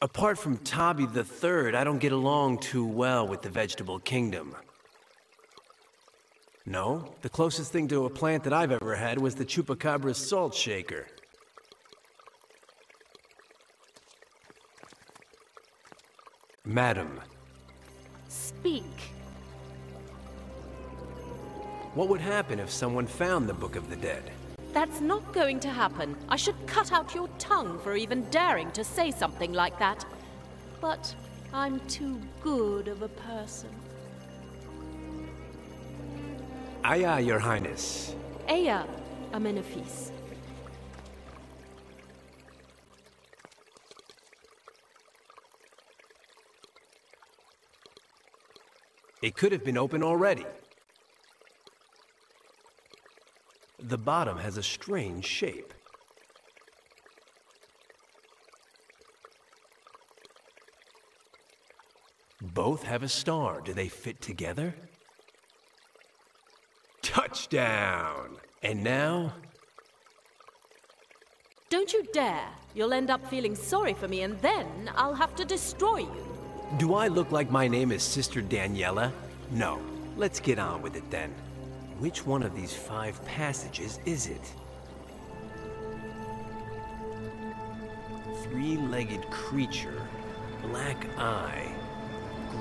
Apart from Tabi the Third, I don't get along too well with the vegetable kingdom. No, the closest thing to a plant that I've ever had was the Chupacabra's salt shaker. Madam. Speak. What would happen if someone found the Book of the Dead? That's not going to happen. I should cut out your tongue for even daring to say something like that. But I'm too good of a person. Aye, aye, Your Highness. Aya, Amenephis. It could have been open already. The bottom has a strange shape. Both have a star. Do they fit together? Touchdown! And now? Don't you dare. You'll end up feeling sorry for me and then I'll have to destroy you. Do I look like my name is Sister Daniela? No. Let's get on with it then. Which one of these 5 passages is it? 3-legged creature, black eye,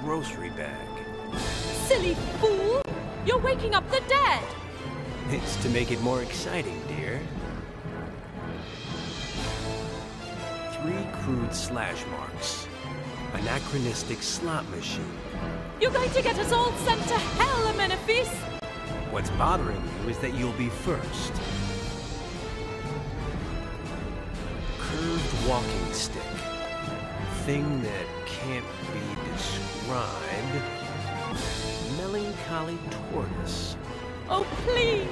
grocery bag. Silly fool! You're waking up the dead! It's to make it more exciting, dear. 3 crude slash marks. Anachronistic slot machine. You're going to get us all sent to hell, Amenephis! What's bothering you is that you'll be first. Curved walking stick. Thing that can't be described. Melancholy tortoise. Oh, please!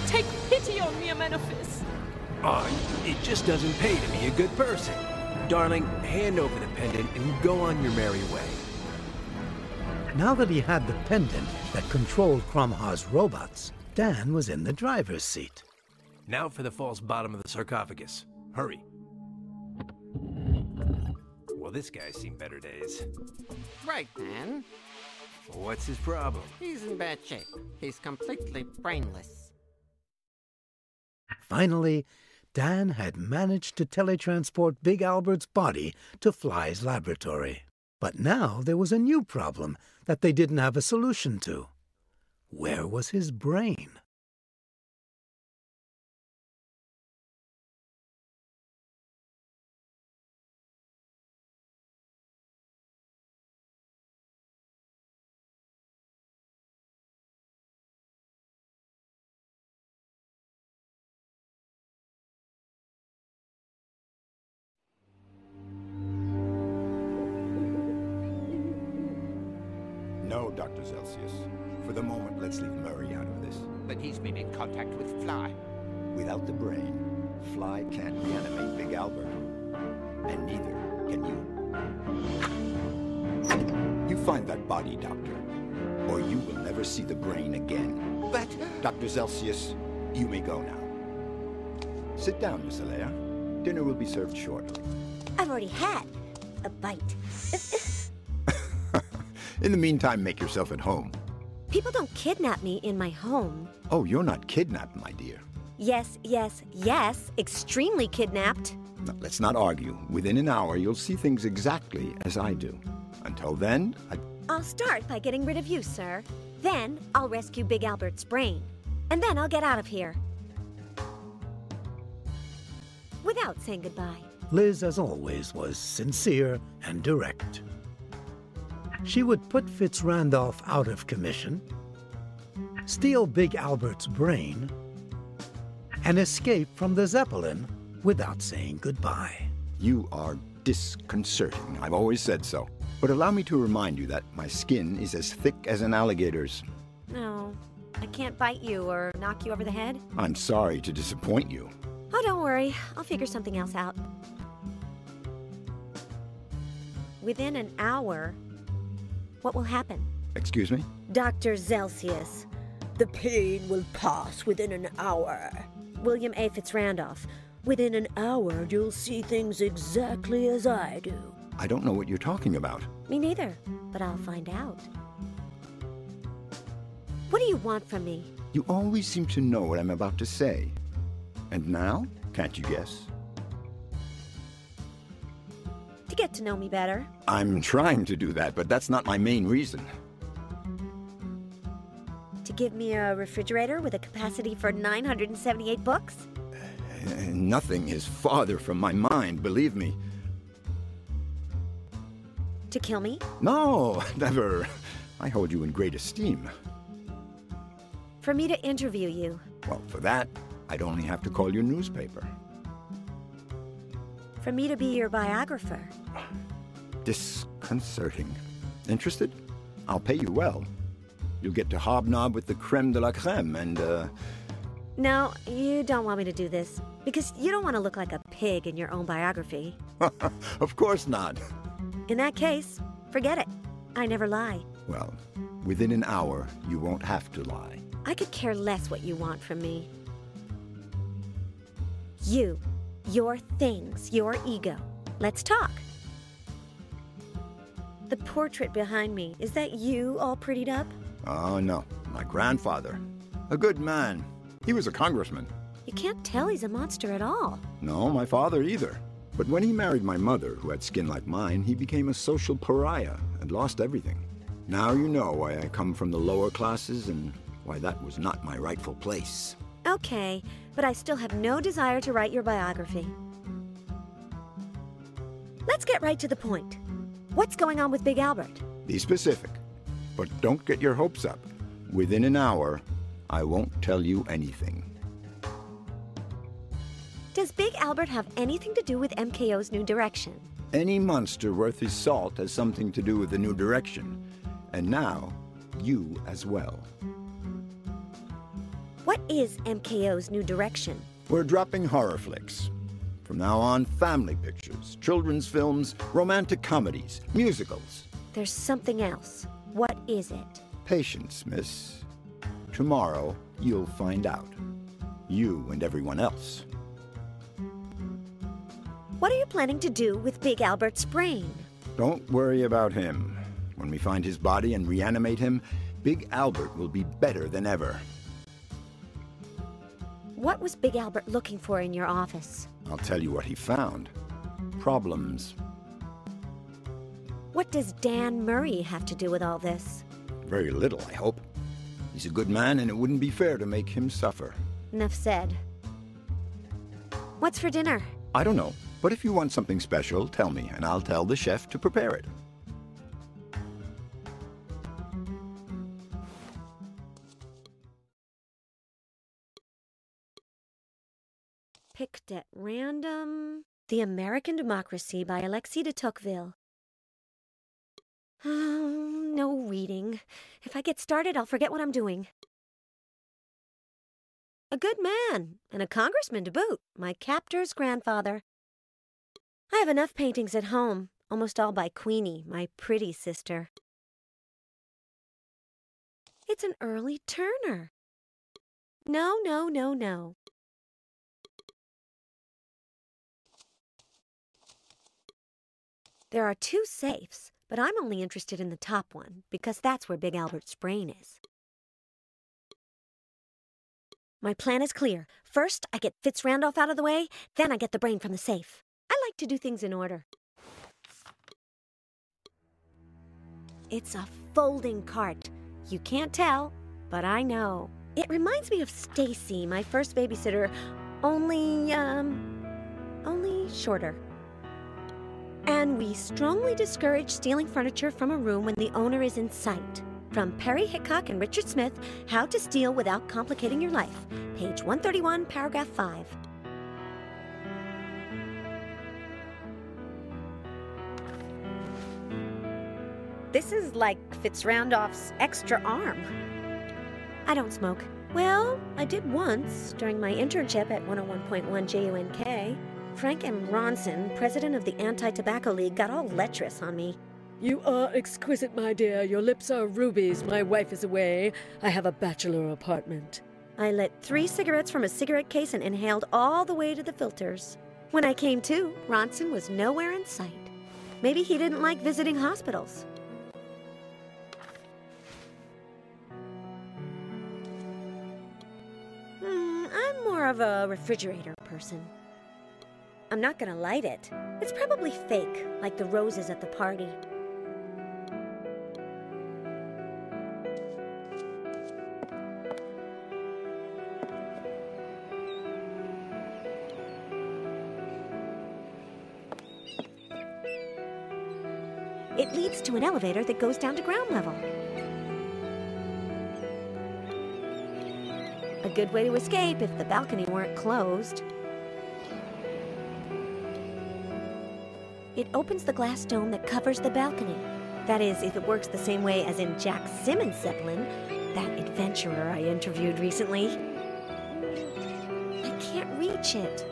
Take pity on me, Amenephis! It just doesn't pay to be a good person. Darling, hand over the pendant and go on your merry way. Now that he had the pendant that controlled Cromha's robots, Dan was in the driver's seat. Now for the false bottom of the sarcophagus. Hurry. Well, this guy's seen better days. Right, man. What's his problem? He's in bad shape. He's completely brainless. Finally, Dan had managed to teletransport Big Albert's body to Fly's laboratory. But now there was a new problem that they didn't have a solution to. Where was his brain? No, Dr. Celsius. For the moment, let's leave Murray out of this. But he's been in contact with Fly. Without the brain, Fly can't reanimate Big Albert. And neither can you. You find that body, Doctor, or you will never see the brain again. But... Dr. Celsius, you may go now. Sit down, Miss Alea. Dinner will be served shortly. I've already had a bite. In the meantime, make yourself at home. People don't kidnap me in my home. Oh, you're not kidnapped, my dear. Yes, yes, yes. Extremely kidnapped. Now, let's not argue. Within an hour, you'll see things exactly as I do. Until then, I'll start by getting rid of you, sir. Then I'll rescue Big Albert's brain. And then I'll get out of here. Without saying goodbye. Liz, as always, was sincere and direct. She would put Fitzrandolph out of commission, steal Big Albert's brain, and escape from the Zeppelin without saying goodbye. You are disconcerting. I've always said so. But allow me to remind you that my skin is as thick as an alligator's. No, I can't bite you or knock you over the head. I'm sorry to disappoint you. Oh, don't worry. I'll figure something else out. Within an hour, what will happen? Excuse me? Dr. Celsius, the pain will pass within an hour. William A. Fitzrandolph, within an hour you'll see things exactly as I do. I don't know what you're talking about. Me neither, but I'll find out. What do you want from me? You always seem to know what I'm about to say. And now, can't you guess? To get to know me better. I'm trying to do that, but that's not my main reason. To give me a refrigerator with a capacity for 978 books? Nothing is farther from my mind, believe me. To kill me? No, never. I hold you in great esteem. For me to interview you? Well, for that, I'd only have to call your newspaper. For me to be your biographer? Disconcerting. Interested? I'll pay you well. You'll get to hobnob with the creme de la creme and, No, you don't want me to do this. Because you don't want to look like a pig in your own biography. Of course not. In that case, forget it. I never lie. Well, within an hour, you won't have to lie. I could care less what you want from me. You, your things, your ego. Let's talk. The portrait behind me, is that you all prettied up? Oh, no. My grandfather. A good man. He was a congressman. You can't tell he's a monster at all. No, my father either. But when he married my mother, who had skin like mine, he became a social pariah and lost everything. Now you know why I come from the lower classes and why that was not my rightful place. Okay, but I still have no desire to write your biography. Let's get right to the point. What's going on with Big Albert? Be specific, but don't get your hopes up. Within an hour, I won't tell you anything. Does Big Albert have anything to do with MKO's new direction? Any monster worth his salt has something to do with the new direction. And now, you as well. What is MKO's new direction? We're dropping horror flicks. From now on, family pictures, children's films, romantic comedies, musicals. There's something else. What is it? Patience, miss. Tomorrow, you'll find out. You and everyone else. What are you planning to do with Big Albert's brain? Don't worry about him. When we find his body and reanimate him, Big Albert will be better than ever. What was Big Albert looking for in your office? I'll tell you what he found. Problems. What does Dan Murray have to do with all this? Very little, I hope. He's a good man, and it wouldn't be fair to make him suffer. Enough said. What's for dinner? I don't know, but if you want something special, tell me, and I'll tell the chef to prepare it. Picked at random. The American Democracy by Alexis de Tocqueville. No reading. If I get started, I'll forget what I'm doing. A good man, and a congressman to boot, my captor's grandfather. I have enough paintings at home, almost all by Queenie, my pretty sister. It's an early Turner. No, no, no, no. There are 2 safes, but I'm only interested in the top one, because that's where Big Albert's brain is. My plan is clear. First, I get Fitz Randolph out of the way, then I get the brain from the safe. I like to do things in order. It's a folding cart. You can't tell, but I know. It reminds me of Stacy, my first babysitter, only shorter. And we strongly discourage stealing furniture from a room when the owner is in sight. From Perry Hickok and Richard Smith, How to Steal Without Complicating Your Life, page 131, paragraph 5. This is like Fitz Randolph's extra arm. I don't smoke. Well, I did once during my internship at 101.1 JUNK. Frank M. Ronson, president of the Anti-Tobacco League, got all lecherous on me. You are exquisite, my dear. Your lips are rubies. My wife is away. I have a bachelor apartment. I lit 3 cigarettes from a cigarette case and inhaled all the way to the filters. When I came to, Ronson was nowhere in sight. Maybe he didn't like visiting hospitals. I'm more of a refrigerator person. I'm not gonna light it. It's probably fake, like the roses at the party. It leads to an elevator that goes down to ground level. A good way to escape if the balcony weren't closed. It opens the glass dome that covers the balcony. That is, if it works the same way as in Jack Simmons' Zeppelin, that adventurer I interviewed recently. I can't reach it.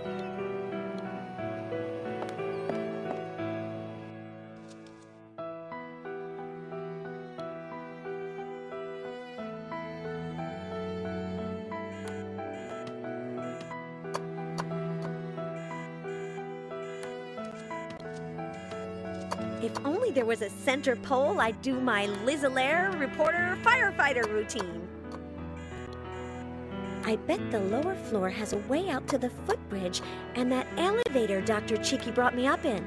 If only there was a center pole, I'd do my Liz Alaire reporter firefighter routine. I bet the lower floor has a way out to the footbridge and that elevator Dr. Cheeky brought me up in.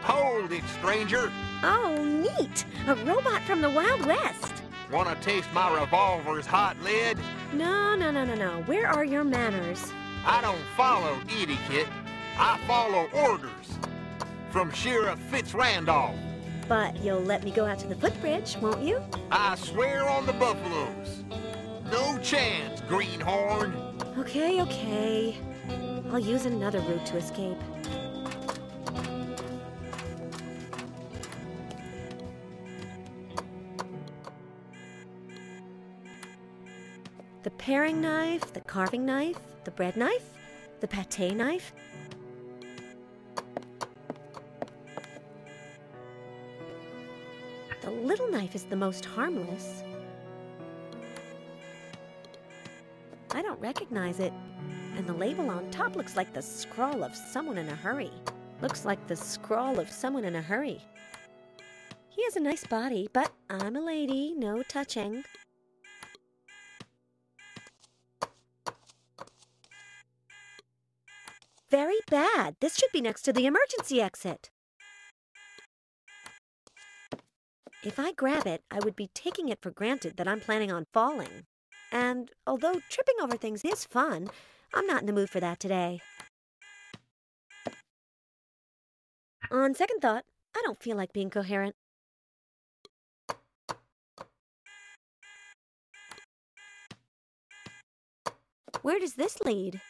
Hold it, stranger. Oh, neat! A robot from the Wild West. Wanna taste my revolver's hot lead? No. Where are your manners? I don't follow etiquette. I follow orders. From Sheriff Fitzrandolph. But you'll let me go out to the footbridge, won't you? I swear on the buffaloes. No chance, greenhorn. Okay. I'll use another route to escape. The paring knife, the carving knife, the bread knife, the pâté knife. The little knife is the most harmless. I don't recognize it, and the label on top looks like the scrawl of someone in a hurry. Looks like the scrawl of someone in a hurry. He has a nice body, but I'm a lady, no touching. Very bad. This should be next to the emergency exit. If I grab it, I would be taking it for granted that I'm planning on falling. And although tripping over things is fun, I'm not in the mood for that today. On second thought, I don't feel like being coherent. Where does this lead?